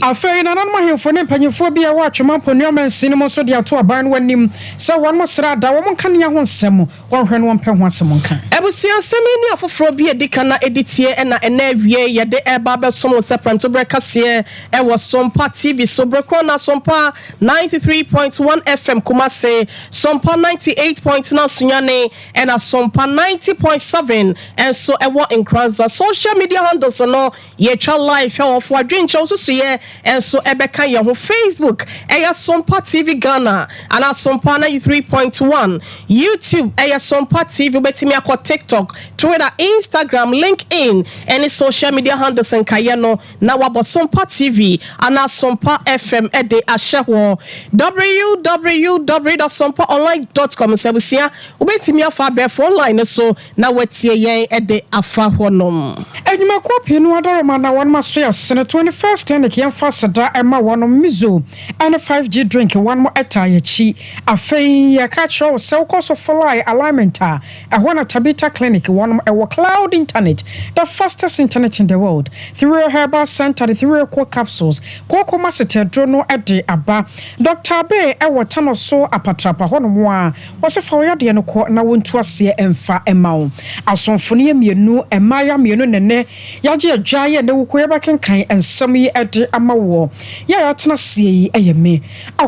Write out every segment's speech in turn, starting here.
Afei na nan mahemfo ne mpanyimfo bia wa atwema ponioma nsinimo so de ato aban no anim se won mo sra da won kan ne ho nsem won hwe no won pɛ ho asem nka ebusia semi ni afoforo bi edika na editie na awie ye de eba besom se pranto brekase wo Sompa TV so brekro na Sompa 93.1 FM Kumase Sompa 98.9 Sunyane and Sompa 90.7 and so ewo Nkranza social media handles no ye twa live of wadwenche so ye and so ebeka ye ho Facebook eya Sompa TV Ghana and Sompa 93.1 YouTube eya Sompa TV betimi akọ TikTok Twitter Instagram LinkedIn any social media handles and kayeno na wabo Sompa TV and Sompa FM ede ahyeho www.sompaonline.com so busia ubetimi afa be for online so na watie yen ede afa honom enuma kopi no adaroma na won maso ya sene 21st clinic yan fasada ema won mizo and 5G drink one more etaye chi afei ya catch all so course of fly alignment a ehona Tabita clinic one e cloud internet the fastest internet in the world 3 herbal center the 3 core capsules koko masete drono ede aba Dr. Bay e wotano so apatrapa hono mo a wose fa wo de no ko na wontu ase emfa emawo asonfone mienu emaya mienu nene yaje adwaye na wuko yeba kenkan ensam yi ede amawo ya yatena sie yi eyeme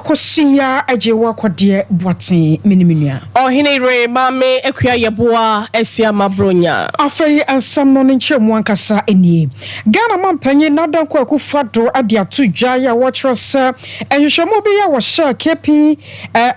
akosia aje wo akode boaten minimia ohine re mame ekua yeboa esia mabronya afei ensam no nchemu ankasa enie Ghana mampanyi nadanko akufado ade atu dwaye wo kyerese ehwehwemo bi ya wo sha KP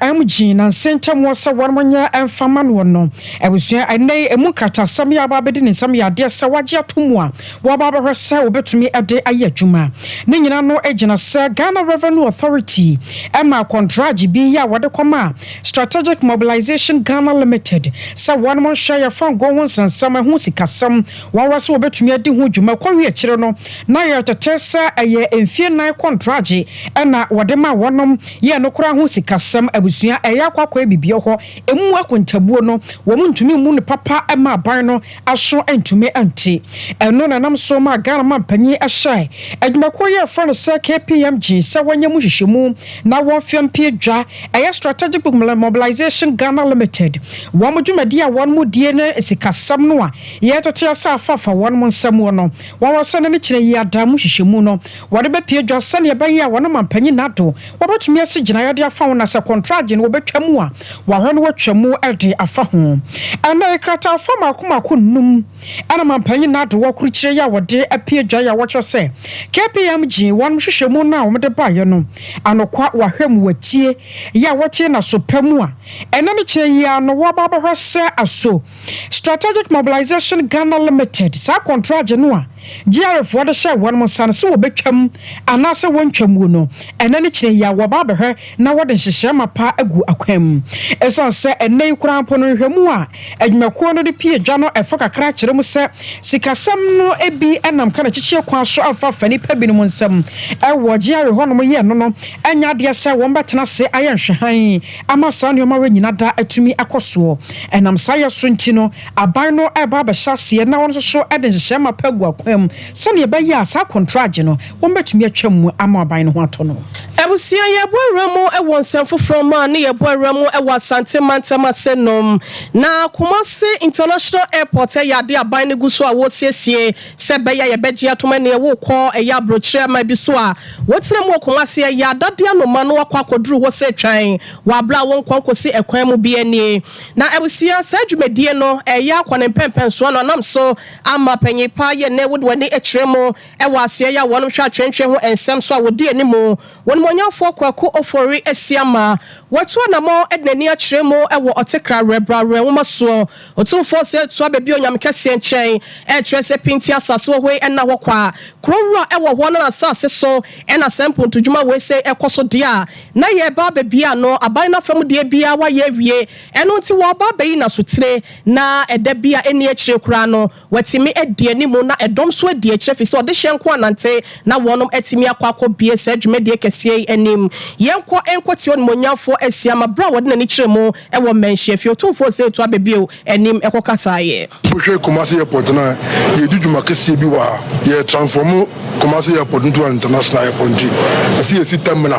MG na sentam wo se wonmonya emfama no no ebusua enai emu krata sam ya babedi ne sam ya de se waje atomu a wo babahwe se obetumi ade aye adwuma ne nyina no egina se Ghana Revenue Authority ema contract bi ya wode koma Strategic Mobilization Ghana Limited se wonmo hwa ya fa go won sansam ho sikasam wawa se obetumi ade ho dwuma kwawe akire no na ya tetesa eye emfie nan contract ena wode ma wonom ye no kora ho sikasam abusua eya kwakwa ebibie ho emu akontabuo no wo muntumi mu ne papa ema aban no aso antumi anti eno na nam so ma Ghana mampanyi ahye adwumako ye fa no se KPMG se wanya mu hwehwemu na won fiampie dwa eya Strategic Mobilization Ghana Limited wo mo dwumadi a won mu die na sikasam no a ye tete asa afafa won mo nsam wo no won wasane ne kire yi adamu hwehwemu no wode be pie dwa sane ye bayi a won mampanyi nado wobetumi ase gina yade afa won na se contract no wobetwamu a wahwe no watwamu ede afa ho ana ikrata afa makomako num ana mampanyi nado wakuru kire ya wode apie dwa ya wocho se KPMG won hwehwemu na womde baye no anokwa wahwemu watie ya wotie na sopamu a ena ne kire ya no wobabahwe se aso Strategic Mobilization Ghana Limited sa contract no a GRF wode share won mo san se wobetwam anase wontwamu no ena ne kire ya wobabahwe na wode hyehyɛ mapa agu akwam esan se enai kurampo no hwemu a adwumako no de pie dwa no efo kakra kire mu se sikasam no ebi enam kana kyikyie kwa so afa fani pa bi no nsam ewo GRF hono mo ye no no anya de se won betena se ayenhwehan ama san ne ma wanyina da atumi akoso enam saye so ntino aban no eba ba hyase na won so ede hyehyɛ mapa agu akwam sane ba ya sa contract no won betumi atwam ama aban no ho atono ebusia ye boaremu ewo nsɛmfo from ma ne ye boaremu ewo asante mantama senom na Kumasi International Airport ya de aban ne guso a wo siesie se be ya ye begia atoma ne wo kɔ eya brochire ma bi so a wotire mu Kumasi ya dade anoma no akwa koduru ho se twan wa bla won kwankosi ekwan mu bi ani na ebusia sa dwumadie no eya akwane pempen so no nam so ama panyipa ye ne wo wani ekyeremu ewo aso ya wonum hwa twentwe ho ensem so a wodi animu won nyafo kwaku ofori esiama watu na mo ednani akyeremu ewo otekra rebrare woma so otumfo se to abebi onyamkese nchen ekyerese pinti asase wo hwe ena hokwa krowura ewo ho na asase so ena sample ntudwuma we se ekoso dia na ye ba bebia no aban na fam dia bia wa ye wie eno nti wo ba beyi na sotire na eda bia eni akyere kura no watimi edi animu na edom so edi akyere fi so de hyenko anante na wonom etimi akwa bie se dwuma die kese anim yenko enkoti on monyafo asiama bra wode na ni kyeremu e wo menhye fi otumfo se to abebio anim ekokasaye hwe Kumasi airport na ye duduma kese bi wa ye transform Kumasi airport into an international airport. I see a terminal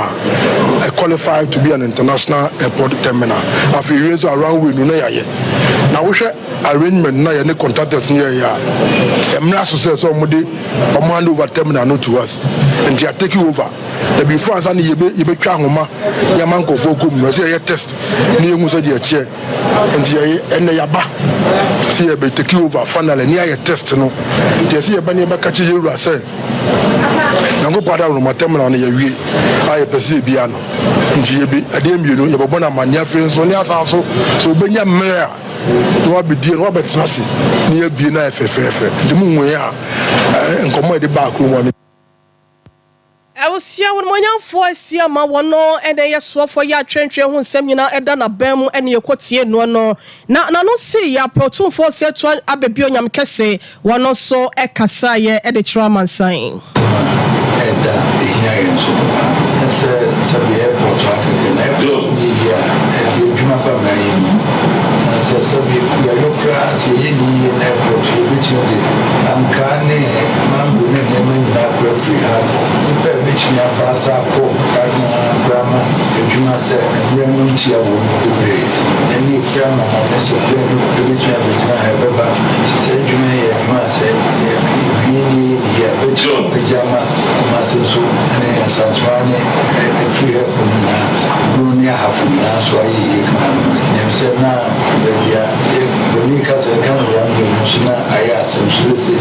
qualified to be an international airport terminal. If you raise around we no ya. Now we share arrangement na ye contractors near ya. Emna success omode hand over terminal no to us. And they are taking over. The before and ye be twa homa ya manko fokum no say ye test ni emu say dey chair. And ye ene ya ba. See ye be taking over finally near ye test no. They see ye ba ne ba catch you say Nango pada no terminal na ye wie aye pese bia no nji bi adem bi no ye bobo na mania fe so ne asanso so obenya mmere no abedie no abetnase ne ye bi na efefefe ndi mu nwe a nkomo de ba akru mo Awusia won monyamfo asia ma wono ene yeso fo ya twentwe ho nsem nyina eda na bam ene yekotie no no na no si ya protumfo se to abebio nyam kese wono so ekasa ye ede chira mansan eda ehia yenso se be airport akeke na airport ya e djuma fa mai se be ya lokra se yini na airport bichi de ankane mambu ne menina free hand pe bichi ya pasa ko kana grama djuma se remu tia wo be any friend na na se be bichi ya bichi na beba se djuma ya ma se yini ya bichi pajama ma se so ne santswane free help na dunia hafuna so ayi kana ne se na ya boni ka se kana ya musuna aya se se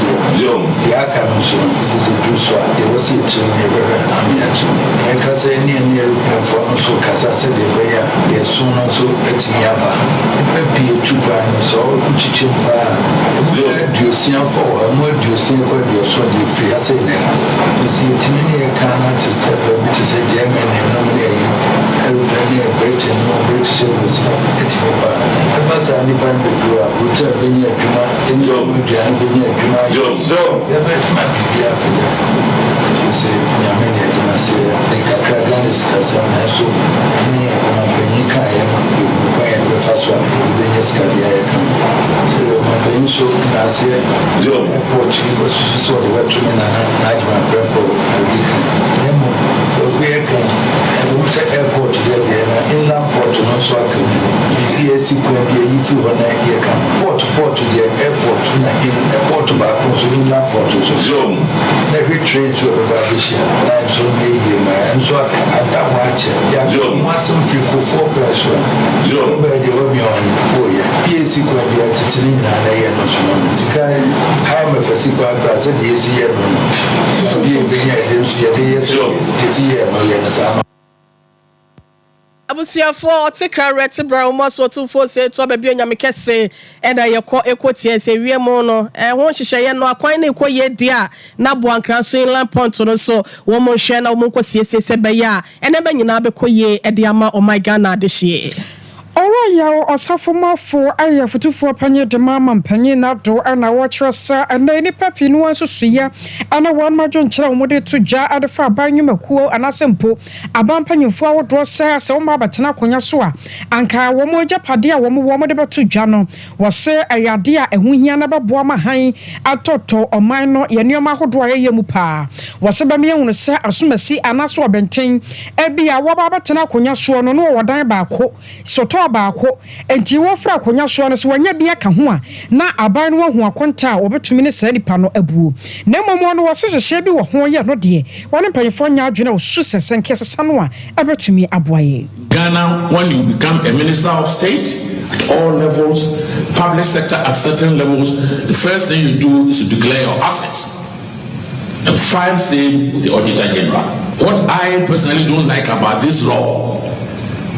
ya kana musuna se so ya wasi tin ne be amia tin e ka se ni for so ka se de be ya so no so etinya ba e be tu ba so chichi ba dio sian for mo dio sian ko dio so di free ase ne si tin ne kana to se be to se de men no me everybody Britain no British was etiba ba sa ni ban be do a ruta be ni adwuma enjo mo dia be ni adwuma so ya be ma bia se ya me ni adwuma se e ka kragan is ka sa na so ni ma be ni ka ya ma ko ya be fa so be ni ska dia ya ka so ma be ni so na se yo airport ni ko so de watu na adwuma prepo abi ka ya mo be ka we say airport there na inland port no so at EAC ko be yi fu na here kan port there airport na in airport ba ko so inland port so every train to Babisha na so be here ma so ada watch ya mo some free ko for person yo be the we on oh yeah EAC ko be atitini na na ye no so no sika high me fasi ba ba se the EAC ye no be ya dem so ye de ye se ye no ye na sa Abusiafo otikra rete bra umaso tufo se to bebio nyame kese eda yekọ ekotie se wiemo no ho hyehyeye no akwan na ekoye dia na boankran so inland pont no so wo mo hwe na wo mo kosiesie se be ya ene be nyina be koye ede ama o my Ghana de hye Oroya osafomafo aye futufo panye de mama mpanye na do ana wokyeresa ana ni papi no ansusuya ana won madwo nkyera wo de to dwa adefa abanwumakuo anasempo abampanyimfo awodo sa se wo ma batena konya so a anka wo mo japade a wo mo de beto dwa no wo se ayade a ehuhia na beboa mahan atoto oman no ye nioma ahodo a ye mu pa wo se ba me ehunu se asomasi anaso obenten ebia wo ba batena konya so no no wodan baako soto baako enti wo fra konya so no so wanya bia ka ho a na aban no hu akonta a obetumi ne sa nipa no abuo na momo no wo sesehye bi wo ho ye no de wone mpanyefo nya adwene wo su sesenke sesa no a ebetumi aboaye Ghana, when you become a minister of state at all levels, public sector at certain levels, the first thing you do is to declare your assets and file same with the Auditor General. What I personally don't like about this law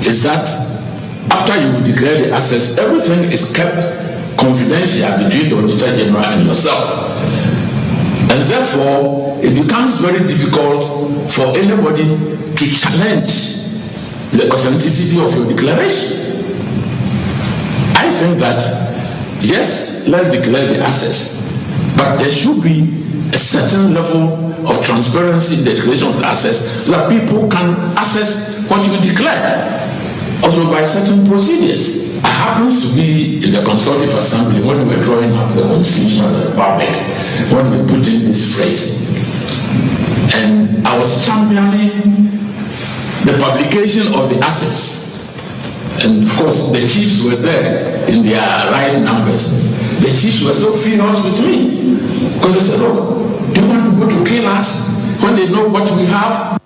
is that after you declare the assets, everything is kept confidential between the Auditor General and yourself. And therefore, it becomes very difficult for anybody to challenge the authenticity of your declaration. I think that, yes, let's declare the assets, but there should be a certain level of transparency in the declaration of the assets, that people can access what you declared, also by certain procedures. I happened to be in the Consultative Assembly when we were drawing up the Constitution of the Republic, when we put in this phrase. And I was championing the publication of the assets. And of course, the chiefs were there in their right numbers. The chiefs were so furious with me because they said, "Look, do you want people to kill us when they know what we have?"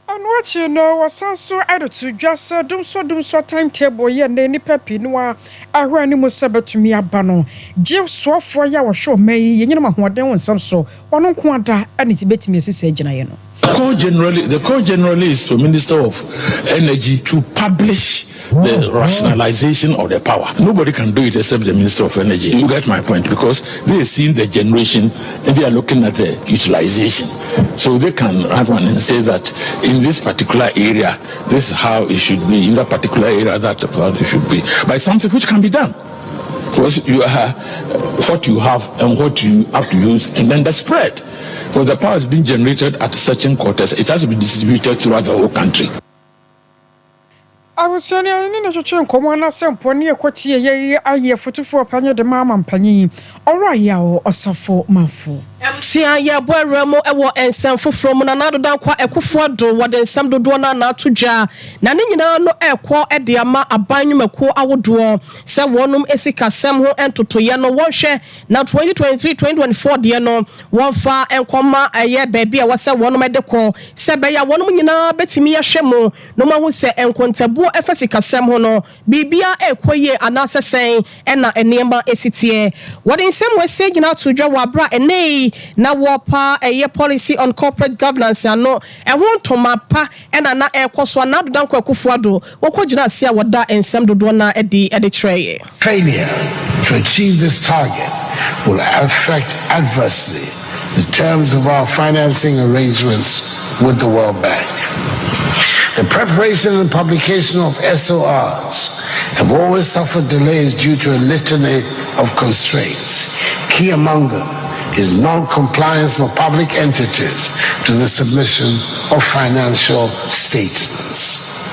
And what you know was also added to just do so timetable. Yeah, any peppy no, I ran him to me a bano. Jill saw for ya show me, you know, what they want some so one on quanta and it's betting me, say, General. The call generally is to Minister of Energy to publish the rationalization of the power. Nobody can do it except the Minister of Energy. You get my point, because they are seeing the generation and they are looking at the utilization. So they can write one and say that in this particular area, this is how it should be. In that particular area, that's how it should be. By something which can be done. Because you have what you have and what you have to use, and then the spread. For the power is being generated at certain quarters, it has to be distributed throughout the whole country. I was saying, I need to come on as some pony, what ye photo for Panya de Mamma and Penny, or Raya or Safo Mafu. Sia ya bweremo ewo ensemfo from na nado dan kwa ekufuado wode ensam dodo na atuja na ne nyina no ekwo ede ama abanwumako awodo se wonum esikasem ho entotoye no wonhwe na 2023-2024 de no wonfa enkoma eye baabi a wase wonum ede ko se be ya wonum nyina betimi ya hwemo no mahu se enkontabuo efasikasem ho no bibia ekoye anasesen ena enema esitie wode ensem wese nyina atudwa wabra enei na wopa eye policy on corporate governance ano ehon tomapa ena na ekoso na dodan kwa kufuado wokogina sia woda ensem dodo na edi treye. Failure to achieve this target will affect adversely the terms of our financing arrangements with the World Bank. The preparation and publication of SORs have always suffered delays due to a litany of constraints. Key among them is non-compliance for public entities to the submission of financial statements.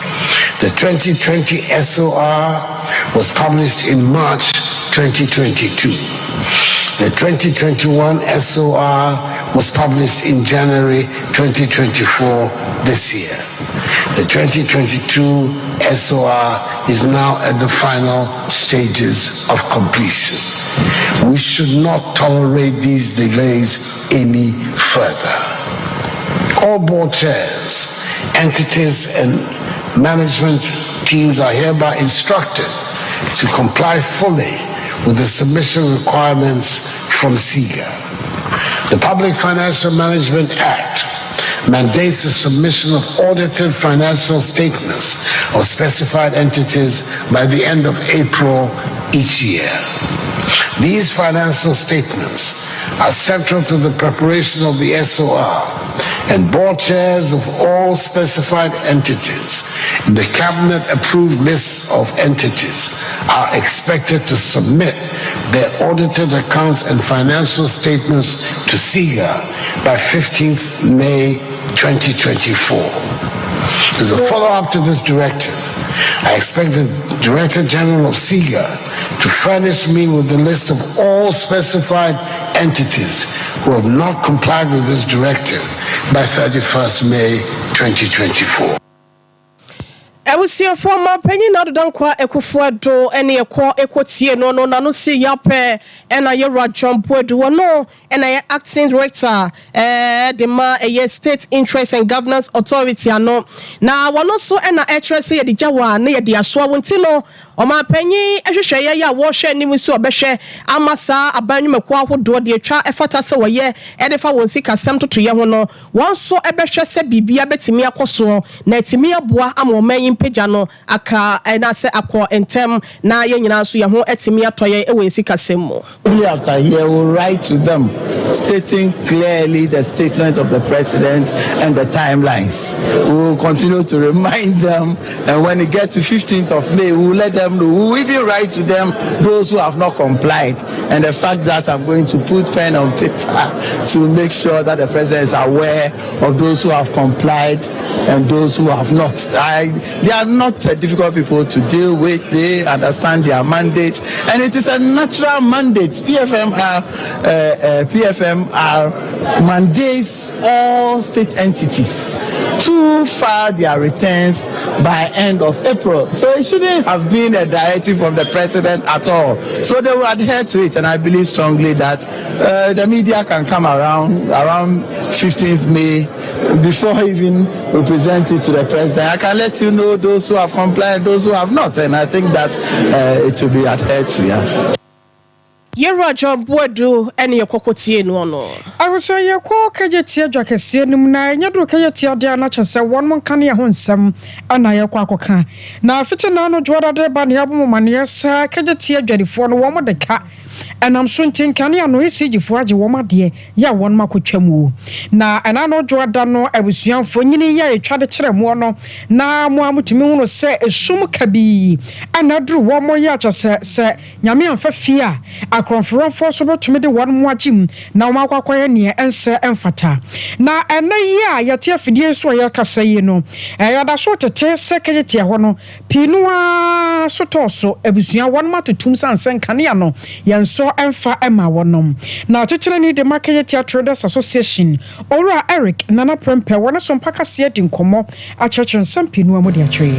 The 2020 SOR was published in March 2022. The 2021 SOR was published in January 2024 this year. The 2022 SOR is now at the final stages of completion. We should not tolerate these delays any further. All board chairs, entities, and management teams are hereby instructed to comply fully with the submission requirements from SIGA. The Public Financial Management Act mandates the submission of audited financial statements of specified entities by the end of April each year. These financial statements are central to the preparation of the SOR, and board chairs of all specified entities in the cabinet-approved list of entities are expected to submit their audited accounts and financial statements to SIGA by 15th May 2024. As a follow-up to this directive, I expect the Director General of SIGA to furnish me with the list of all specified entities who have not complied with this directive by 31st May 2024. Ewusia former penny na dodan kwa ekufuado ene ekotie no no si yape ena ye rajompoedu wono ena ye acting director the ma ye state interest and governance authority ano na wono so ena etrese ye dijawa na ye di aso wonti no oma penyi ehwehwe ya wo hwe ni so obehwe amasa abanwumako ahodo de atwa efata se wo ye edefa wonsi kasem toto ye ho no won so ebehwe se bibia betimi akoso na etimi aboa amomanyi pejano aka na se akọ entem na ye nyina so ye ho etimi atoye e we sikasem mo. After here we'll write to them stating clearly the statement of the president and the timelines. We will continue to remind them, and when it gets to 15th of May, we will let them know. We will even write to them those who have not complied, and the fact that I'm going to put pen on paper to make sure that the president is aware of those who have complied and those who have not. They are not difficult people to deal with. They understand their mandate, and it is a natural mandate. PFMR mandates all state entities to file their returns by end of April. So it shouldn't have been a directive from the president at all. So they will adhere to it, and I believe strongly that the media can come around 15th May before even we present it to the president. I can let you know those who have complied, those who have not, and I think that it will be adhered to. Yeah. Yero job wodu ene yekokotie no no. I was say yeko kajetie dwakese num na nyado kajetie de na chese won mon kan ye ho nsem ana yeko akoka. Na afite na no dwada de ba ne abom mane sa kajetie dwadifo no wo mo de ka. Enam so ntin kan ya no esijifo age wo made ya won makotwamu. Na ana no dwada no abusuanfo nyini ya etwa de kire mo no na mo amutumi hu no se esum kabi. Ana dru wo mo ya chese se nyame amfafia akronfronfo so betumi de won mo agim na wo akwakoye ne ense emfata na ena yi a yete afidie so ya kasa yi no ya da so tete sekete ho no pinua so toso abusuan won matotum sansen kane no yenso emfa ema wonom na tetere ni de market traders association ora Eric nana prempe wona so mpaka se di nkomo a church nsam pinua mo de atwe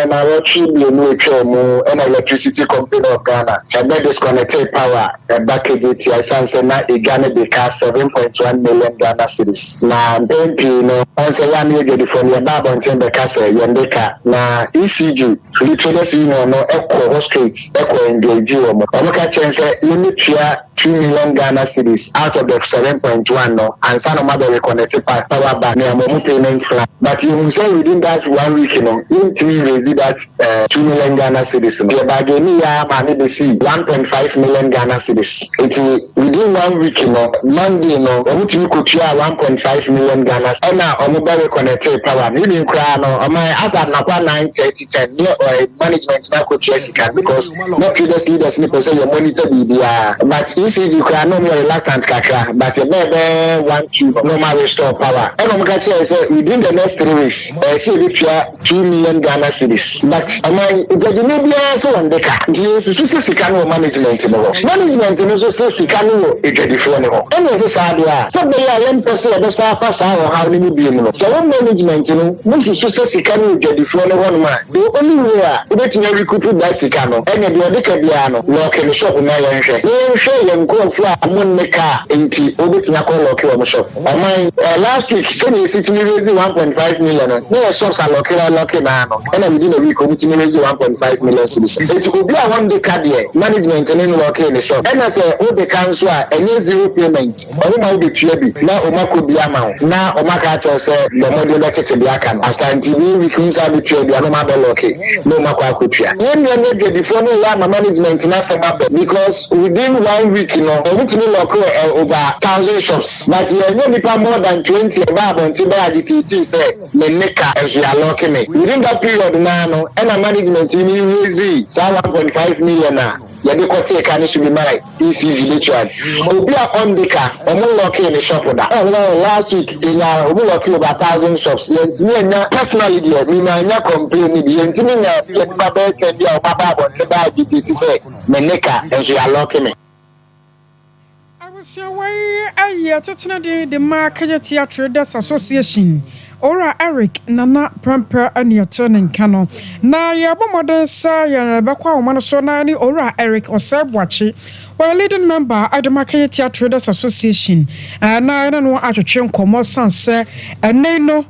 na watchi bi no etwa mu an electricity company of Ghana and disconnected power back against Sanse na Ghana de 7.1 million Ghana cedis. Na MP no on say ya me dey from your baba until the castle yendeka na ECG literally no echo straight echo engage o mo ka chance limit 2 million Ghana cedis out of the 7.1 no and some of the connected power back na mo payment plan but you say within that 1 week no in 3 raise that 2 million Ghana cedis the bageni ya ma me be see 1.5 million Ghana cedis. It within 1 week no Monday no obutumi kotua 1.5 million Ghana and now omobere connected power ni nkra no my asa na kwa 9:30 or management na kotua sika because not previous leaders ni say you monitor bibia but if you can no more reluctant kakra but you be want to normal restore power and omka say within the next 3 weeks see we 2 million Ghana cedis but my ugadi bia so on deka you so sika no management no management no so sika no ugadi no and so sad ya so be ya yem person e be so pass how ni bi no so management no mo so sika no ugadi no one man the only way we be recoup that sika no and the deka bia no lock in shop na ya nhwe yem go fu amon meka enti obetunya ko lock wo shop my last week say ni sitting raise 1.5 million no shops are lock na no and within a week obetunya raise 1.5 million cedis enti obi a one day card here management in lock in the shop and I say o the council any zero payment o ma obetua bi na o mako bi ama na o maka cho say the model that tete bi aka as time we can say betua bi no ma be lock no mako akotua yen no dey before no ya management na say because within 1 week no obetunya lock over 1,000 shops but you know people more than 20 about until by the say me neka as you are locking me within that period now no and management ni raise 1.5 million na ya de ko take can should be married ECG literally obi on the car omo lock in the shop da last week nya omo lock over 1,000 shops yentimi nya personally there me nya complain bi yentimi nya ye baba ke bia o baba bo te ba di say me neka as you are locking me so why aye tetena de market traders association ora Eric nana pramper ani atene nkano na ya bomoden sa ya bekwa wo man so na ni ora Eric osebwachi we leading member at the market traders association na no atwetwe nkomo sanse ene no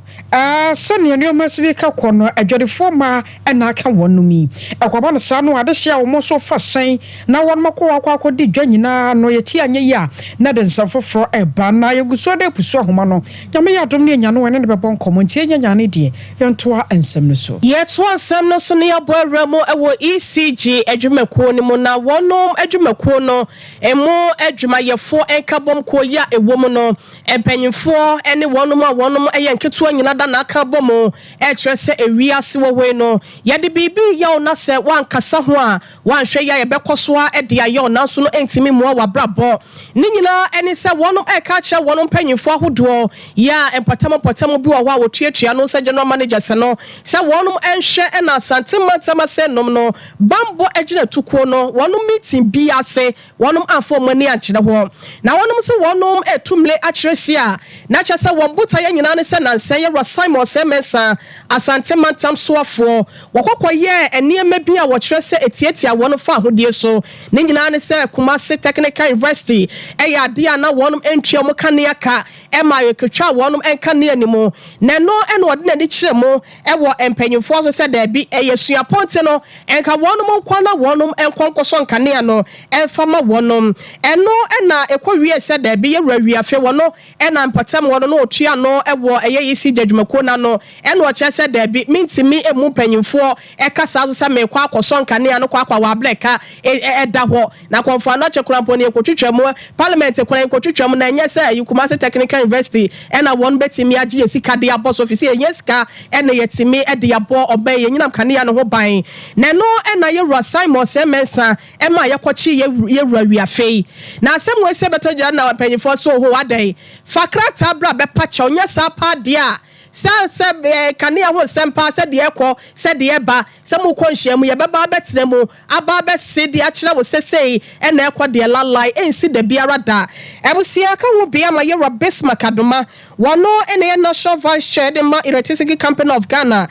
sani ne omasibi ka kono adwadefo ma na aka wonumi akwaba no sa no ade hia wo so fa san na won mako akodi dwa nyina no yeti anye ya na de nsafoforo eba na yeguso de puso ahoma no nyame ya dom ne nya no wene de bebon ho nkomo ntie nyanyane de yɛntoa nsɛm no so yɛtoa nsɛm no so ne yɛbɔ mu ɛwɔ ECG adwumakuo no mu na wɔnom adwumakuo no ɛmo adwumayɛfo ɛnkabɔm ko ya ɛwɔ mu no ɛmpanyimfoɔ ɛne wɔnom a wɔnom ɛyɛ nketewa nyina da na aka bɔ mu ɛkyerɛ sɛ ewiase wɔ hɔ no yɛde biribi yɛ na sɛ wankasa ho a wanhwɛ ya yɛbɛkɔ so a ɛde ayɛ nanso no ɛntimi mmoa wabrabɔ ne nyinaa ɛne sɛ wɔnom ɛka kyerɛ wɔnom mpanyimfoɔ ahodoɔ ya ɛmpatam bi wɔ hɔ a wɔtuatua no sɛ general manager sɛ no sɛ wɔnom ɛnhwɛ ɛna asante matama sɛ nom no bambɔ agyina tukuo no wɔnom meeting bi ase wɔnom amfo mani akyerɛ hɔ na wɔnom sɛ wɔnom ɛtumle akyerɛ si a na kyerɛ sɛ wɔn botaeɛ nyinaa ne sɛ nansɛ yɛ Simon sɛ mensa asante matam soafoɔ wɔkɔkɔyɛ nneɛma bi a wɔkyerɛ sɛ etietia wɔn fa ahodie so ne nyinaa ne sɛ Kumasi Technical University ɛyɛ adeɛ a na wɔnom ɛntua mu kanea ka ɛma yɛkatwa wɔnom ɛnkanea nimu na no ɛna wɔde n'ani kyerɛ mu ɛwɔ mpanyinfoɔ so sɛ daabi ɛyɛ suapɔnte no ɛnka wɔnom nkwa na wɔnom ɛnkɔnkɔsɔ nkanea no ɛmfama wɔnom ɛno ɛna ɛkɔ wie sɛ daabi yɛwura wiafe wɔno ɛna mpatam wɔno no otua no ɛwɔ ɛyɛ yisi dwumakuo na no ɛna ɔkyerɛ sɛ daabi mintimi emu mpanyinfoɔ ɛkasa so sɛ mekɔ akɔsɔ nkanea no kɔ akɔ wableka ɛda hɔ na kɔnfoɔ no kyekurampɔ ne ɛkɔtwitwa mu parliament kɔn ɛkɔtwitwa mu na ɛnyɛ sɛ Kumasi Technical University ɛna wɔn betimi agye sika de abɔ so fisi ɛnyɛ sika ɛna yɛtimi ɛde abɔ ɔbɛn yɛ nyinam kanea no ho ban na no ɛna yɛwura Simon sɛ mensa ɛma yɛkɔkye yɛwura wiafe na asɛm wɔ sɛ bɛtɔ gya na mpanyinfoɔ so ho wadai fakrata bra bɛpa kyɛw nyɛ saa pa de a sɛ kanea ho sɛmpa sɛ deɛ ɛkɔ sɛ deɛ ba sɛ mo kɔ nhyiamu yɛbɛba bɛtena mu aba bɛse de akyerɛ wo sɛsɛi ɛna ɛkɔ deɛ lalai ɛnsi da biara da ɛbusia ka ho bia ma yɛwura Bismarck Adoma wɔno ɛna yɛ National Vice Chair de ma Electricity Company of Ghana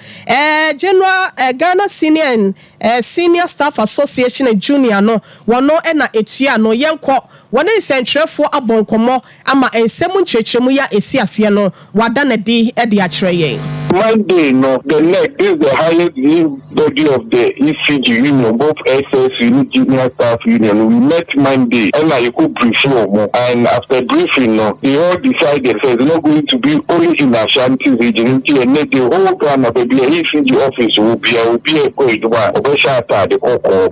General Ghana Senior Staff Association and Junior no wɔno ɛna etua no yɛnkɔ wɔne nsɛnkyerɛfoɔ abɔ nkɔmmɔ ama nsɛm nkyerɛkyerɛmu ya esi aseɛ no wada na di ɛde akyerɛ yɛn Monday, no, the NEC is the highest body of the ECG union, both SS unit, junior staff union. We met Monday, and I could brief you. And after briefing, no, they all decided it's not going to be only in Ashanti region, and the whole Ghana, the ECG office will be a great one.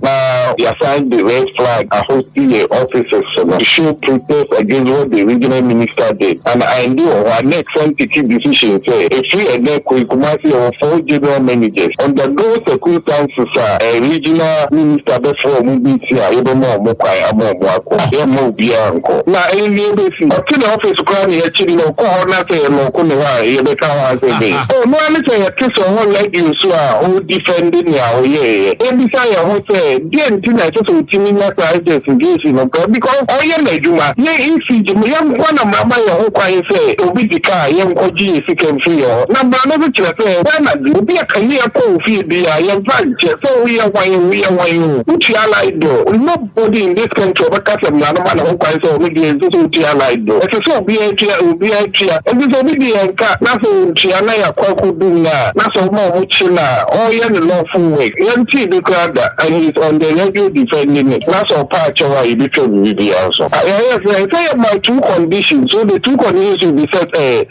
Now, they assigned the red flag, hosting the officers to show protest against what the regional minister did. And I knew our next scientific decision say, if we are not Kumasi or 4 general managers. Under those circumstances, a regional minister before moving here, even more Mokai, Amo Bianco. Now, any basis, up to the office crying, actually, no corner, say, no Kunava, Yabeka, oh, no, I'm saying a case of one like you, so who defending now, yeah. And besides, I would say, then, I just would tell me that I just engage in because I am a Juma, yeah, if you young one of my who can say, to be the car, young OG, if can free or number. Why be a career coffee be a young bunch? So we are why which allied do. Nobody in this country but cut them man who can so media to allied do. It's so be a chair, and this obedient cat, nothing Chiana Kokuduna, not so more China, all young lawful way. Young T declared that and he's on the radio defending it. Not so patch away between media also. I say about two conditions, so the two conditions will be settled.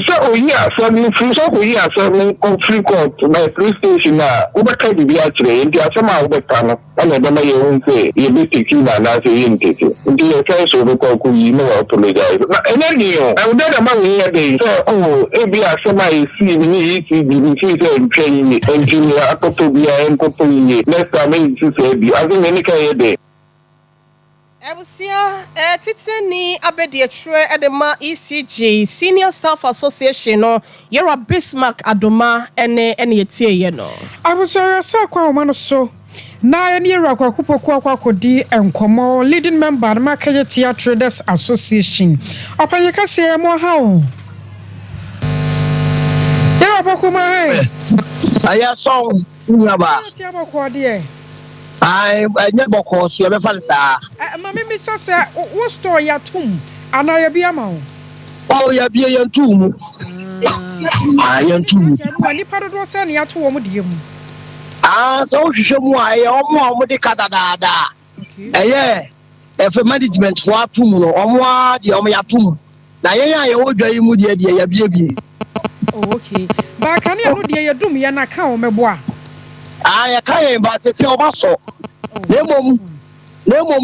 So yeah, suddenly so we are some conflict by police station now. Uber can be actually in the Asama Ubekano, and I don't know you won't say you be taking an answer in taking. The offense of the Koku, you know, apologize. And then I would let a man here they say, oh, maybe Asama is seeing me, and training engineer, Akotobia, and Koponi. Next time, it's said, I think any kind of day. Ebusia titani abedi etwe edema ECG Senior Staff Association no yera Bismarck Adoma ene etie ye no Abusia sa kwa omano so na ene yera kwa kodi enkomo leading member na Makaye Traders Association opanye kase mo ha o yera bokuma aya song nyaba ti aboko de I never call you ever fancy. Mammy, Miss what store ya tomb? And I be a man. Oh, ya be a tomb. I am too. Many part of was any at home with you. Ah, so you show why more with the Cadada. Yeah, if a management for a tomb or more, the Omia tomb. Now, I would do you, dear, baby. okay. Ba kan ya no de ye dum ye na ka o meboa. Ya ka ye ba tete oba so. Nemom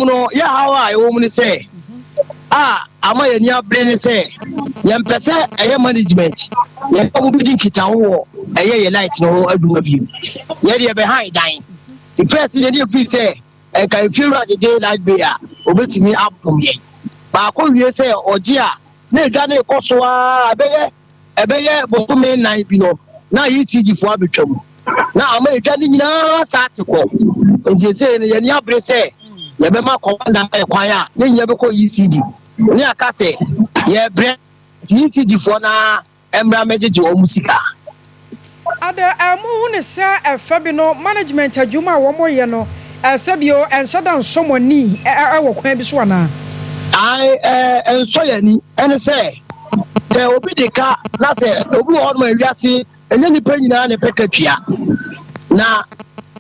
no ya hawa e wo mu ni say. Ama ye ni abre ni say. Ye mpese eye management. Ye ko bi din kita wo eye light no aduma bi. Ye de behind dan. The first ye dey say and can feel like the day like be obetimi abum ye. Ba ko wie say oje a na edwa na ekoso a ebeye botume nan bi no na ECG fo abetwam. Na ama edwa ni nyina sa ateko. Nje say ye ni abre say ye be ma komanda e kwan a ye nya be ko ECG. Ni aka say ye bre ECG fo na emra mejeje o musika. Ada amu ne sa efa bi no management adwuma wo moye no Sabio and Sadan someone ni our quabi swana. And so any and say, there will be the car, that's it, obu on my yasi, and then the penny and a peccatia. Now,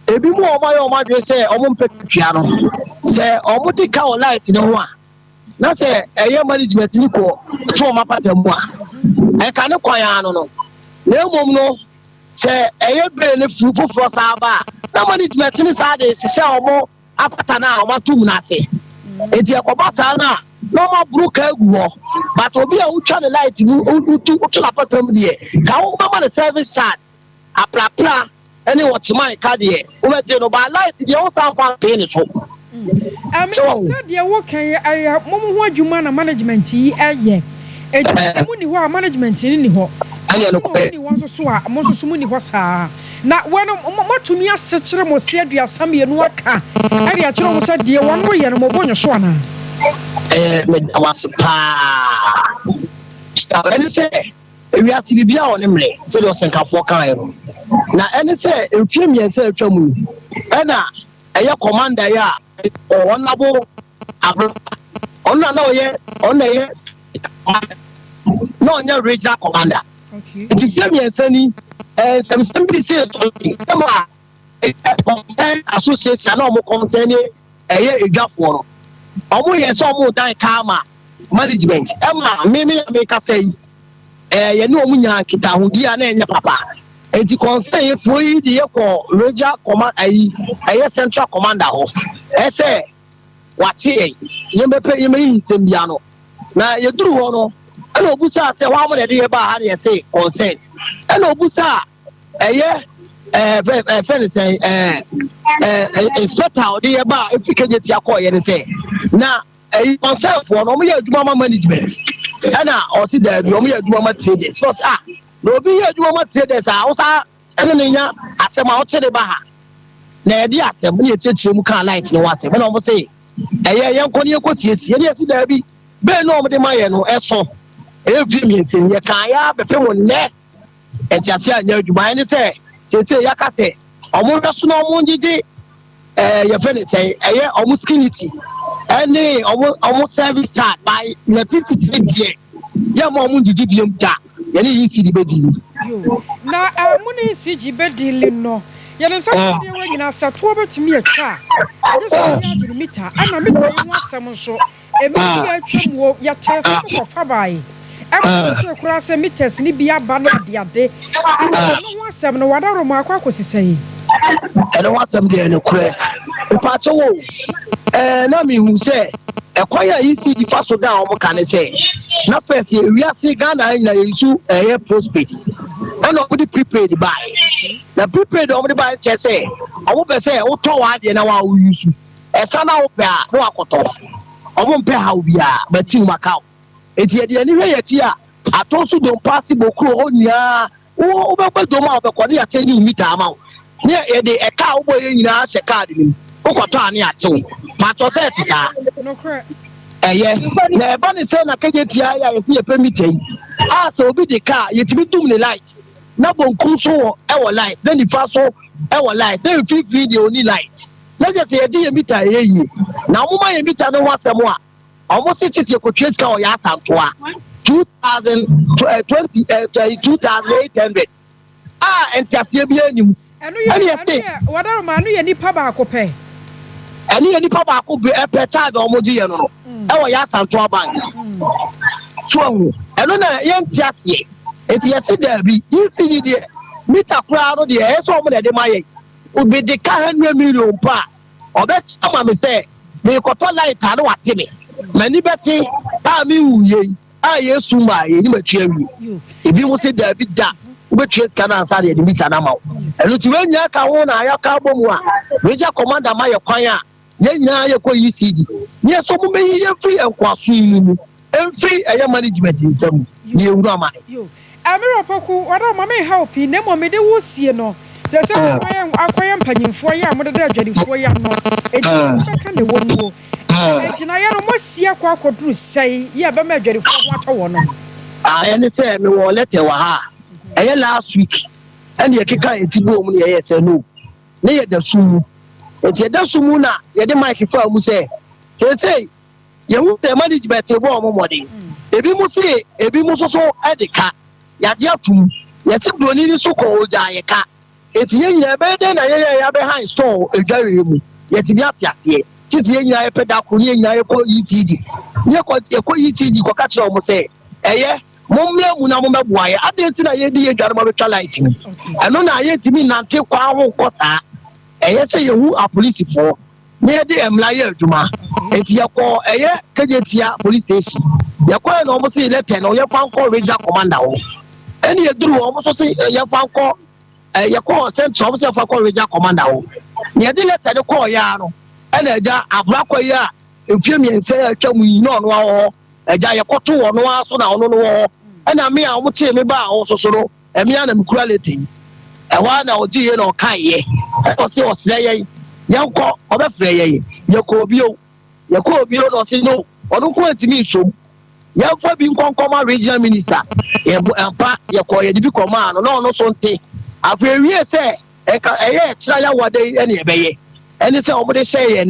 a bit more my say, I won't piano. Say, I won't take our light in one. That's it, a young management equal from my pattern one. I cannot quite no. No, say, a year brain if you put for Saba. Na management ni sa de sise omo apata na omo tum na se enti ekobasa na no ma bruka aguo but obi a utwa the light mu utu la patam de ka wo ma the service charge aprapra any what my card de wo be no ba light de wo san kwa pay ni so said de wo kan momo ho adwuma na management yi eye enti mu ni ho management ni ho ani no ko ni won so a mo so mu ni ho saa na when matumi asechire mo se aduasam ye no aka ari a kire mo se de won wo ye no mo bonyo so ana me was pa any say we are to be on him say do senkafo kan ero na any say efie mi say atwa mu na eye commander ya onabo abro onna na oye onna ye no nya regional commander okay it fie mi sani somebody says something come on concern association no mo concern eye edwafo no omo ye so omo dan kama management me ka say ye ne omo nya kita hodi a na enya papa enti concern ye fo yi de ye ko regional command eye central commander ho say wache ye mepe ye me nsembia no na ye duru ho no ana obusa say wa mo de ye ba ha ye say concern ana obusa friend say inspector odi ye ba efikeje ti akoye ne say na myself one omo ye adwuma management ana o si da bi omo ye adwuma traders because no bi ye adwuma traders o sa ene nya asem a o chede ba ha na ye di asem ne chechire mu kan light no wasem na omo say ye nkoni ye kosiesie ne si da bi be no omo de maye no eso vi mi ntin ye kan ya be fe mo ne entiase anya adwuma ne say say yaka say omo hweso na omo ngigi ye fe ne say omo skinity any omo service charge by electricity die ya mo omo ngigi biem ta ye ne yi sidi bedili na mo ne sidi bedili no ye ne say de we nyina sato betumi atwa ye so ya to mita ana mita ye ho asem so emi ya atwam wo ya test ko fa bai e kura se meters ni bia ba na ade no ho asem no wadaro ma akwa kosisai e no asem de ne kura pa cho wo na mi hu se ekwaya ECG faso da omo kan se na first we are see Ghana na yesu postpaid and omo prepaid buy na prepaid omo dey buy che se omo be se wo to wa de na wa wo use esa na wo pe a no akoto omo mpe ha obia bati makao eti de ni hwe yati a atonso don possible kro onia wo be do ma be kode ya teni mita ama ne e de e ka wo boye nyina se card ni okoto ani atew pato set sa no correct na e ba ni se na kejetia ya yesi e permit yi so obi de car yetimi tum ni light na bonkum so e wo light then the fast so e wo light then fit video ni light na je se e di mita yi na mo ma mita no wasem a almost 60 ko twes ka o ya santo a 2800 entiasie bi anim enu ye wadaro ma anu ye nipa ba akopɛ enu ye nipa ba akopɛ e pe charge o mo ji ye no e wo ya santo bank so enu na ye entiasie eti yesi there bi ECD there meter kura no there so mo de ma ye obi de ka 100 million pa obet ama me say me ko to light ade wate me mani beti a mi wuye a yesu ma ye ni matwa wi ebi mo say there bi da obetua sika na ansa de meter na ma enu ti we nya ka ho na ya ka bomu a regional commander ma ye kwan a ye nyina ye ko ECD ye so mo me ye free enkwaso yi mu free eye management nsam ye wuru ama amiro poku wada mama help na mo me de wosie no se akoye mpanyimfo ye amode de adwadifo ya no ejika ne wonuo ejina ya no mo sie akoduru sei ye be ma adwadifo ho atawo no ene se me wo letter wa ha eye last week ene ye keka etibo mu ne ye se no ne ye da sumu eti da sumu na ye de mic fa mu se say ye hu the management e bo omomode ebi mu se ebi mu so edika yade atum ye se broni ni so ko oja ye ka eti ye nyina be de na ye ya be high store edware mu ye ti bi atiate titi ye nyina ye peda ko ye nyina ye ko ECD ye ko ECD ko ka kire o mu se eye momle mu na mo meboa ye ade ti na ye di ye dware mo betwa light ni eno na ye ti mi nante kwa ho ko sa eye se ye hu a police for ne de emla ye adwuma eti ye ko eye kejetia police station ye ko na omo se letter no ye fan call regional commander wo eni ye duru omo so se ye fan call ye ko central omo se fan call regional commander wo ne de letter de call ya no ena eja abrakwa ya efie mi ense atwa mu yi no no ho eja ye ko to wo no aso na ono no ho ena me a omo tie me ba ho so no emi ana me quality e wa na oji ye no kai ye o se o sle ye yanko obefre ye yakobio no say no odun ko etimi nsom yanfa bi nkonkoma regional minister empa yako ye dibi koma no so nte afa wie se eye tira ya wade ene ebeye ene se omo de say ye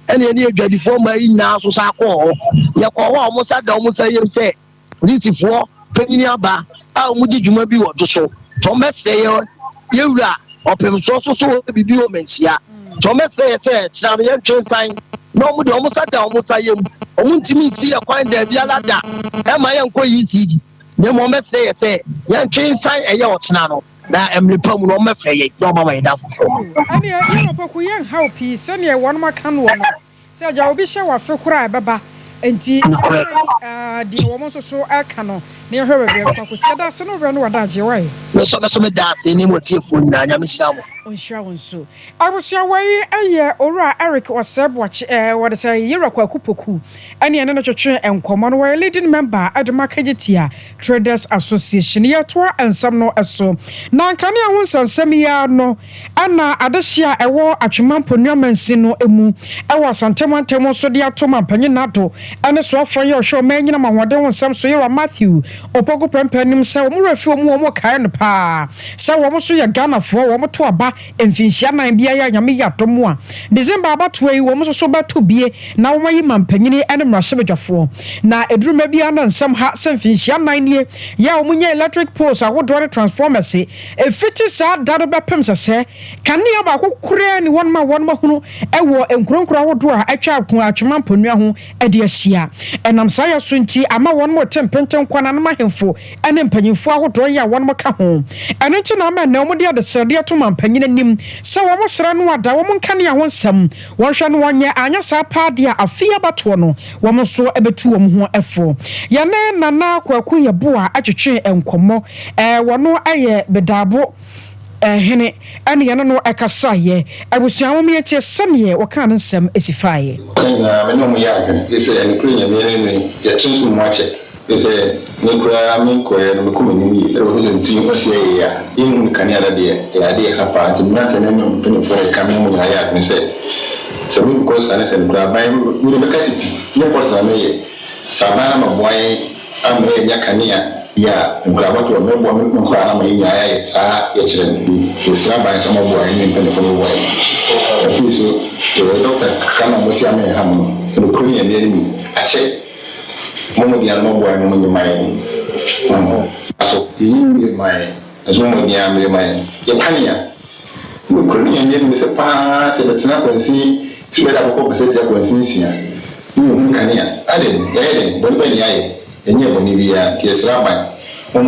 ene adwadifo ma ina so sa ko yako ho omo sa da omo say ye se polisifoɔ panyin aba a omo di dwuma bi wo so to mese ye wura opem so bibi o mensia to mese say tira ye twensan no mu de omo sa da omo sa ye omo ntimi si akwan da bia lada e ma ye nko ECD ne mo mese say ye twensan eye otena no na emlepa mu no mefe ye no mama ye da fofo ani e poku ye help se ne won maka no no se ja obi hye wa fe kura baba enti di wo mo so aka no ne hwe be ko se da se no re no wada je wai no so me da se ni mo tie fo nyina nya me hia mo onhia won so abusia wai eye owura Eric Osebochi what say yera kwa kupoku ani ene no twetwe enkomo no wai leading member Adama Kagitia Traders Association ye to ansam no eso na nkane ahun sansam ya no ana adehia ewo atwemampo nuamansi no emu ewo santemontemo so de atoma panye nato ane so afọ ye ohwe manyina mahode ho sam so yera Matthew opogo pempanim se wo murafi wo kai no pa se wo so ye Ghana fo wo to aba emfinhia nan bia ya nyame ya domo a December abato yi wo so bato bie na wo mayi mampanyini ene mrahebedwafo na eduruma bia na nsam ha se emfinhia nan nie ya wo nya electric poles ahodore transformers efiti sa dado bepem sese kanea ba kokura ni wonma hunu ewo enkronkro ahodo a atwa akon atwemamponua ho ede ahia enam sa ya so nti ama wonmo tempenten kwana na mahemfo ene mpanyimfo ahodo ya wonmo ka ho ene nti na ama na wo de adesade ato mampanyina nim se wo mosra no ada wo nkane a wonsam wonhwe no wonye anya sa paade a afia bato no wo so ebetu wo ho efo ya na na kwaku ye bo a atwetwe enkomo wono aye bedabo hene ane yana no ekasa ye abusuawo me tie sane wo kan nsam esifaye na me no mo ya agene ese en krunya me ne ya chinsu mo ache ese ne kura me ko ya no ko me ni e wo nti o se ya inu kan ya de ya de ha pa nti na tane no to fo ka me mo ya agene se so me ko sa ne se kura ba mi me kasi ne ko sa me ye sabana ma boy amre nya kania ya ngaba to me bo me ko ana ma nya ya sa ya chire ni isra ba so mo boy ni pe ko boy e so e doctor kana mo si ame ha mo no ko ni ni ni ache mo dia mo boy mo ni mai so ni mai so mo dia me mai ya kania no ko ni ni se pa se betina ko si fi be da ko se tia ko si sia ni kania ade ya ede bo be ni aye enye bo ni bia ti esra ban I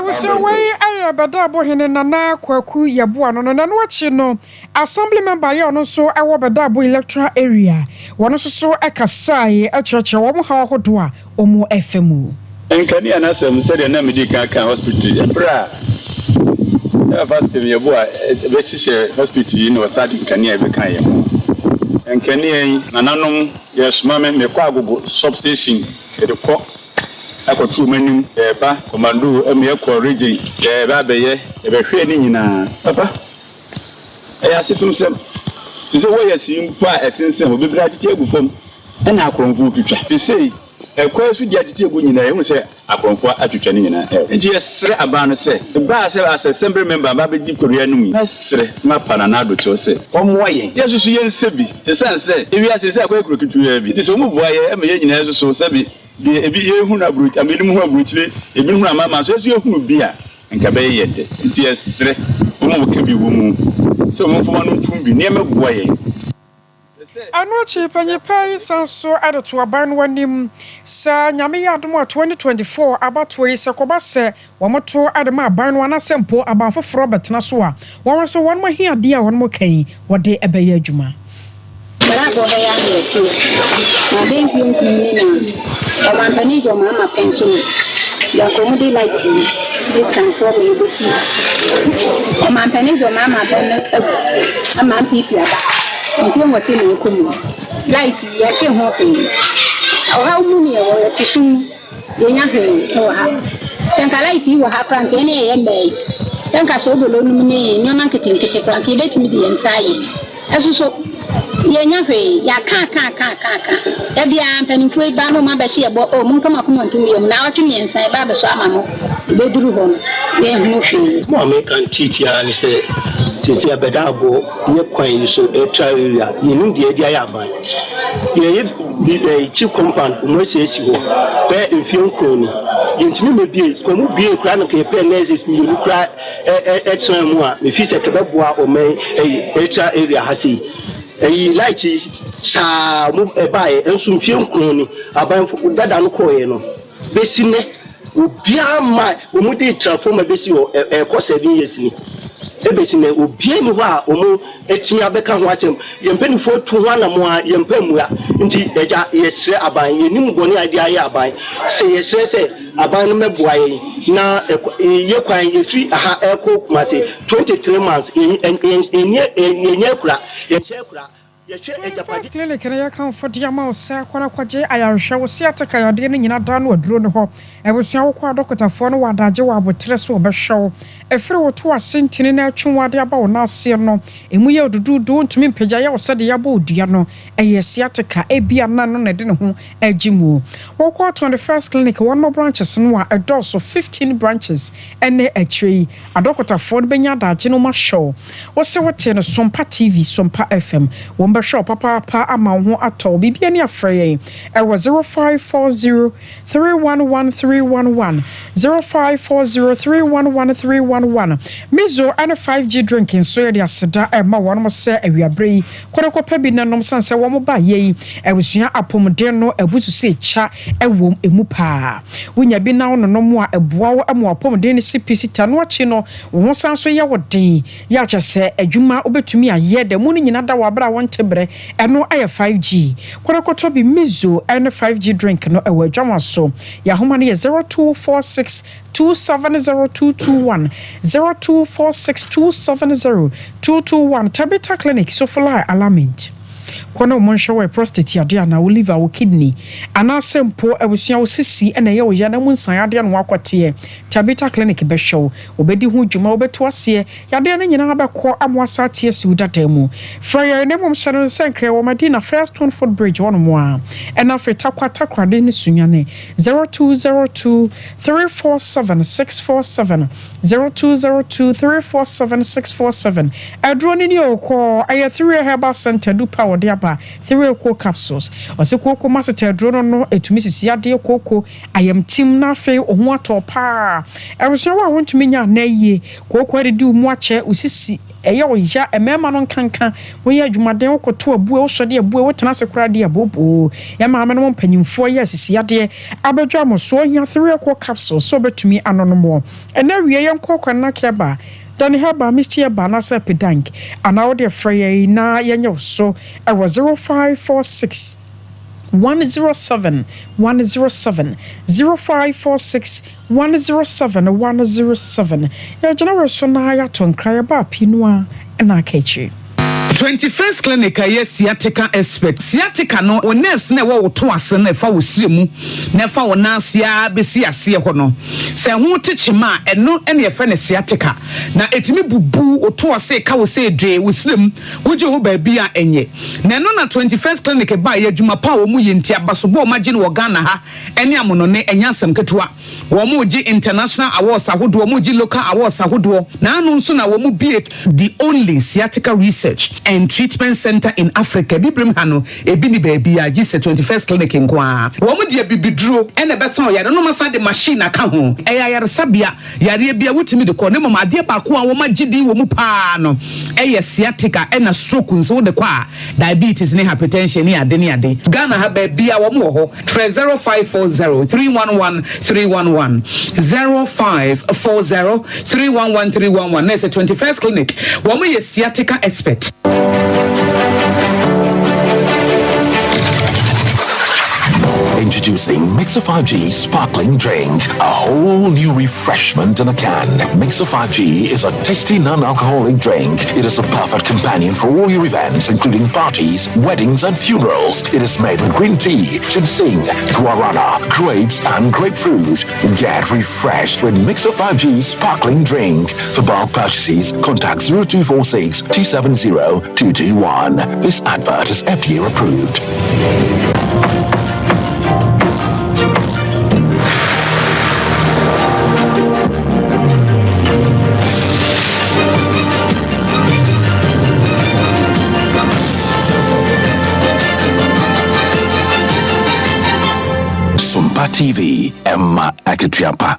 was away bada bohene nana kwaku yeboa no na wachi no assembly member ya no so ewo bada bo electoral area wono so ekasai echeche wo mo ha hodo a omo fmu enkani anasem se de na medical kan hospital bra first time yeboa be chise hospital no sadi nkani e be kan ye enkani nananom yesuma me kwa agogo substation e de ko akotu manim ba komando eme ekọ region ba beye e be hwe ni nyina papa asifum sem se wo yasim pa esensen wo bebra tete agufam na akronfo twitwa fi sei ekọ su dia tete agu nyina ehun se akronfo atwitwa ni nyina nti yesre aba no se ba se as assembly member ba be di korea no mu yesre ma pana na adocho se omo yen yesusu yense bi esense ewi asese akọ ekro kitwa bi se omo boa ye eme ye nyina yesusu se bi ebi yehu na bruch ameli mu hu abruchire ebi hu na mama so esu yehu bi a nka be yede nti yesre omo ka bi wo mu se omo foma no tumbi ne emeboa ye ano chi panyepai sanso adeto aban wanim sa nyame yadom 2024 abato yi se koba se womoto adema aban wana sempo aban foforo betena so a won so won mahia dia won mo kan wode ebeye adwuma Bravo ya heti. Na benki nkuni na omampani jo mama pension. Ya komudi lighting. They transform you see. Omampani jo mama ben ama pipi aba. Nko ngote na ekomu. Light ya ke ho pe. Awa umuni ya wo tisum. Yenya hwe to ha. Senka light yi wo ha prank ene ye mbe. Senka so bolo num ne nyoma nketinkete prank ide timi de yensaye. Esuso yenya hwe ya ka e bia mpanimfo e ba no ma ba hye ebo o mun kama kuma ntumi yom na watwe nyensan ba ba so ama no be duru ho no ye hu hwe mo me kan teach ya ni se abeda abo ye kwan so e area ye nim de dia ya ban ye bi chief compound mo se esi ho be mfie nkoni ye ntimi me bie ko mu bie kura no ke pe nurses mi ni kura e tran mu a me fi se ke beboa o me area hasi lighti sa mu ebae enso mfie nkoni aban dada no koye no besine obia ma omudi transformer besi o ko 7 years ni ebesine obia ni ho a omo etimi abeka ho atem yempeni fo tu ho na mo a yempemu a nti eja yesre aban yenim boni ade aye aban se yesre se aban no meboaye na ye kwan yefri aha eko kumase 23 months enye kura ye kura First clinic na ya kan for dia ma osa kwana kwaje ayarhwe wo se ataka yade no nyina da no aduro no ho ebusua wo kwa dokotafo no wadaje wa abotre so obehwew efre wo to asentini na atwe wade aba wo na ase no emu ye odudu ntumi mpagya ya wo se de ya ba odua no eye se ataka ebia na no na de ne ho agimu wo kwa 21st clinic one more branches no a edoso 15 branches ene atwi adokotafo no benya daje no ma show wo se wote no Sompa TV Sompa FM wo shop papa ama ho atọ bibia ne afrey e was 0540 311311 0540311311 mizo and 5G drinking so ya aseda e ma won mo se awiabre kodokopa bi nanom sanse wo mo ba ye e wusua apomden no ebusu se cha e wom emu pa wonya bi na no mo a eboa wo amo apomden se pisita no achi no wo sanso ye wodin ya chese adwuma obetumi aye de mu ni nyina da wabra won eno aye 5G kodokoto bi mizo and 5G drink no ewa dwanwa so ya homa ne 0246 270221 0246 270221 Tabita Clinic so fly alarmint kono monshawe prostate ade na wo liver wo kidney ana sempo ebusua wo sisi na ye wo ya na munsan ade no akwate Tabita Clinic be show obedi hu dwuma obeto ase yade na nyina abekọ amoasa tie si udata mu fryer ne mom sharon sankre wo madina first one foot bridge one mo a na feta kwata kwade ne sunyane 0202 347 647 0202 347 647 adroni ni okọ aye 3 herbal center du power de aba 3 oko capsules ose koko masete adro no etumi sisi ade koko ayam tim na fe oho atopa ebuso wa wontumi nya na yie koko de di mu ache usisi ɛyɛ ɔya ɛmɛɛma no nkanka wɔyɛ adwumaden wokɔto abue wosɔde abue wotena se koraa de abobo yɛ maame no mpanyimfoɔ yɛ asisiadeɛ abɛdwa mo so hia 3 capsule so betumi anonomo ɛna wie yɛ nkɔkɔna kɛba Danny Haba Mr. Banasa Pedank and now the Freya na yanyo so I was 0546 107 107 0546 107 107 ya general so na ya ton cry about pinua and akechi 21st clinic aye sciatica expert sciatica no o nurse na wo to ase na fa wo siremu na fa wo nasia besi ase ho no se ho techima eno ene ye fa ne sciatica na etimi bubu o to ase ka wo se dwe wo sirem wo je ho ba bia enye na no na 21st clinic ba ye adwuma pa wo mu yenti abasobo o magine wo Ghana ha ene amono ne enya asem ketua wo mu ji international awards ahodo wo mu ji local awards ahodo na anu nso na wo mu be the only sciatica research and treatment center in Africa. Bibrim hano ebini baby a gise 21st clinic nkwa. Wo mu dia bibiduro ene besa o yare no masa de machine aka ho. Eya yare sabia yare bia wotimi de ko ne mama ade ba ko a wo magidi wo mu pa no. Eye sciatica ena stroke nso de kwa diabetes ne hypertension ne ade ne ade. Ghana ha ba bia wo mu ho 0540 311 311 0540 311 311 na 21st clinic. Wo mu ye sciatica expert. Introducing Mixer 5G Sparkling Drink, a whole new refreshment in a can. Mixer 5G is a tasty non-alcoholic drink. It is a perfect companion for all your events, including parties, weddings, and funerals. It is made with green tea, ginseng, guarana, grapes, and grapefruit. Get refreshed with Mixer 5G Sparkling Drink. For bulk purchases, contact 0246 270 221. This advert is FDA approved. Sompa TV, Emma Aketiapa.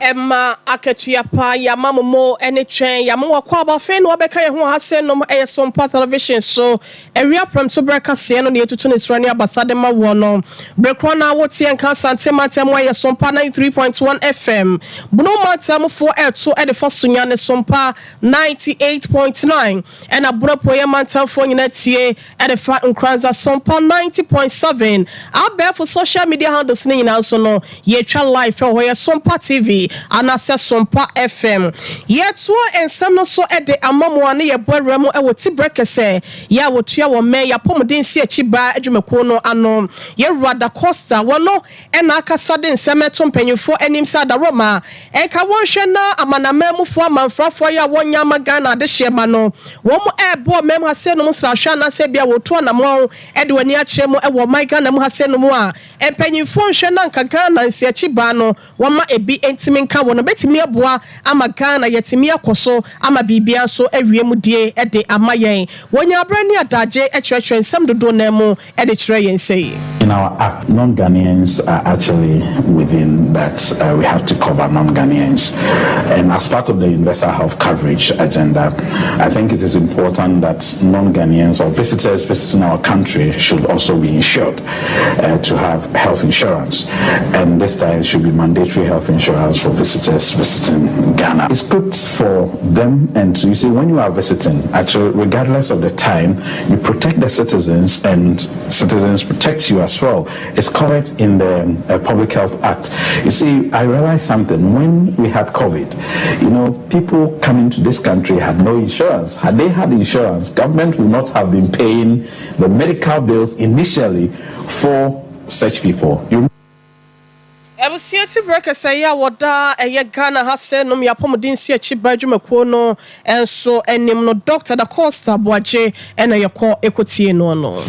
Emma Aketiapa, Yamamomo, any train, Yamawa Fen, Wabeka, who has sent no a Sompa television. So, a real from to break a scene on the Tunis Rania Basadema Wono. Brekwana, what's the Santa Matamway, Sompa 93.1 FM. Bruno Matam 4L2 at the first Sunyane Sompa 98.9. And a Burapoya Matam for Unetie at the Fat and Kranza Sompa 90.7. Our bear for social media handles name also no, Yetra Life for where Sompa TV. Anasa Sompa FM. Yet so and some no so at the Amamwane ya boy Remo e wo tibreke se ya wo tua wo me ya pomodin si achiba adwumako no ano ye Rada Costa wono e na akasa de nsemeto mpanyufo anim sa da Roma e ka wonhwe na amanamamufo amanfrafo ya wonya magana de hyema no wo mo e bo mem hase no srahwa na se bia wo to na mo e de wani akye mo e wo maiga na mo hase no mo a e mpanyufo nhwe na nkaga na nsi achiba no wo ma ebi ntimi nka wo no betimi aboa ama Ghana yetimi akoso ama bibia so awiemu die e de amayen wonya abrani adaje echwechwe nsem dodo na mu e de kire yen sei. In our act, non-Ghanaians are actually within that. We have to cover non-Ghanaians. And as part of the universal health coverage agenda, I think it is important that non-Ghanaians or visitors visiting our country should also be insured to have health insurance. And this time it should be mandatory health insurance for visitors visiting Ghana. It's good for them, and you see, when you are visiting, actually, regardless of the time, you protect the citizens, and citizens protect you as well. It's covered in the Public Health Act. You see, I realized something. When we had COVID, people coming to this country had no insurance. Had they had insurance, government would not have been paying the medical bills initially for such people. Ebusieti breka say ya woda eye Ghana ha se no ya pomodin si achi badwumako no enso enim no Dr. Da Costa Boache ena yekọ ekotie no no.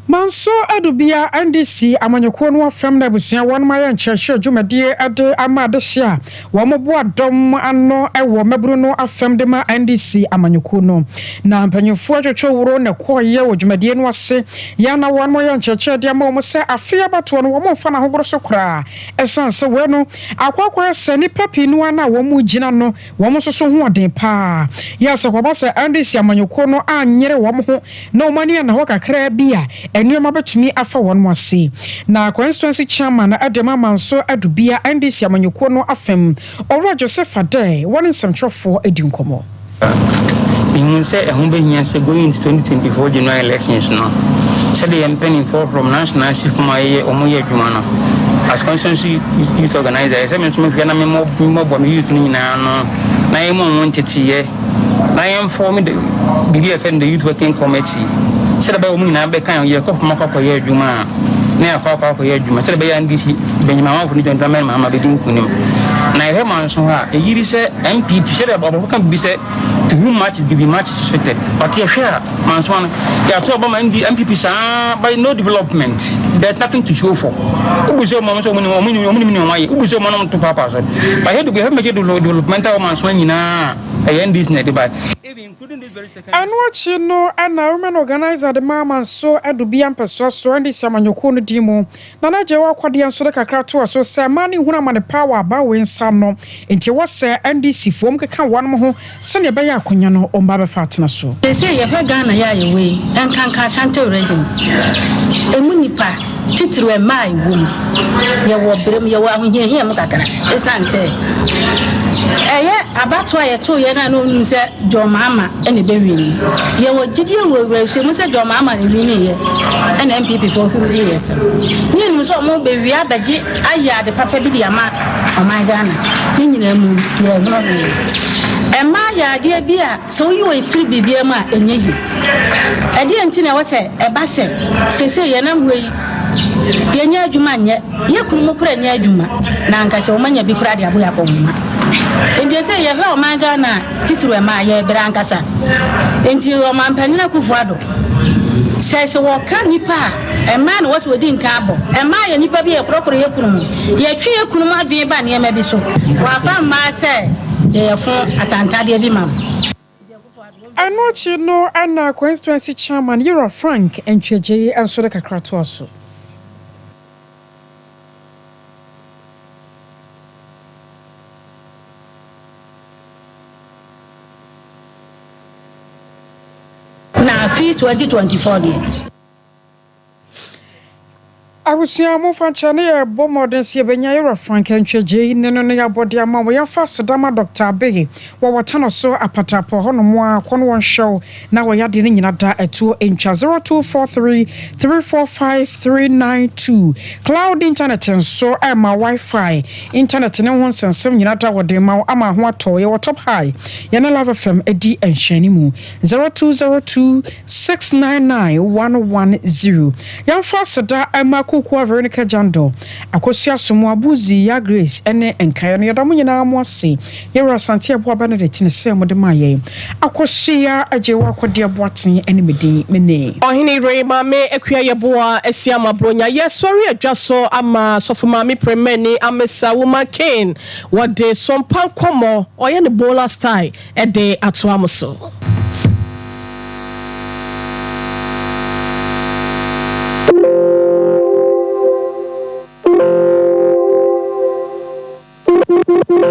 Manso adubia NDC amanyoko no afam na busua won maye nchehye dwumadie ade amadehia wo mobo adom ano ewo maburu no afam de ma NDC amanyoko no na mpanyefo atwetwe woro na koye wo dwumadie no ase ya na won maye nchehye de ma wo se afia bato no wo mfa na hogoro so kra esanse we no akwakwa se ni papi no na wo mu gina no wo mo soso ho oden pa ya se kwa ba se NDC amanyoko no anyere wo mo ho na o mani na ho kakra bia enioma betumi afa won mo ase na constituency chairman Adema Manso adubia NDC amanyoko no afem Owura Joseph Ade won nsemtwofo edinkomo Being said, a home being going to 2024 general elections now. Said they am penning for from national Sifuma or Moya Jumano. As constituency youth organizer, I said, more youth now. I am wanted to see. I am forming the BDFN, the youth working committee. Said about me now, Beckham, your cough mock up a year Juma. Now, papa, year Juma. Said by NDC, Benjamin from the gentleman, Mamma begin to him. And I heard Manson, a year said, MP, said about what can be said to whom much is giving much suspected. But here, Manson, they are talking about MPPs by no development. There's nothing to show for. Who was your moment when who was your moment to Papa? I had to be a major developmental Manson in a NDC net by. And what you know, and a woman organizer the mama so adubia mpeso so and this amanyoko no dimo na na jewa kwade so de kakra to so say mani huna man power ba we nsa no enti wo say NDC fom keka won ho se ne be ya akonya no o mba be fa atena so they say ye he Ghana ya ye we enkanka Ashanti region emu nipa titru e mai wom ye wo brem ye wo ahohia mu kakra esan say abato ayeto ye na no nse jomama ene be wi ye wo gidie wo se mu se jomama ne wi ne ye ene MPP for who years ni ni so mo be wi abaji aya de papa bi dia ma oman Ghana ni nyina mu ye no ema ya de bia so yi wo free bibia ma enye yi ade enti na wo se eba se ye na hwe ye nya adwuma nye ye kunu kura nya adwuma na anka se o manya bi kura de abo ya bomma enti se ye he o man Ghana tituru e ma ye bra ankasa enti o man panyina kufuado se wo ka nipa e ma na wo se odi nka abo e ma ye nipa bi ye krokro ye kunu ye twi ye kunu ma dwen ba ne ma bi so wa fa ma se ye fun atantade bi mam Anochi no ana constituency chairman Yura Frank Entweje enso de kakra to aso na fi 2024 dey Awusia mo fancha ne ye bo modern se benya Yura Frank Entweje ne no ya body ama wo ya fa sedama Dr. Abegi wo wotano so apatapo hono mo akono won show na wo ya de ne nyina da etuo entwa 0243345392 cloud internet so ama wifi internet ne won sensem nyina da wo de ma ama ho ato ye wo top high ye na love fm edi enhwani mu 0202699110 ya fa seda ama kwa Veronica Jando akosia somo abuzi ya Grace ene enkayo no yadamo nyina mo ase yewra sante abo Benedict ne se mo de maye akosia ajewa kwade aboaten ene medin mene ohini rema me akua yeboa asia mabronya ye sorry adwaso ama sofoma me premeni amesa woman king wode sompa komo oye ne bowler style ede atoamoso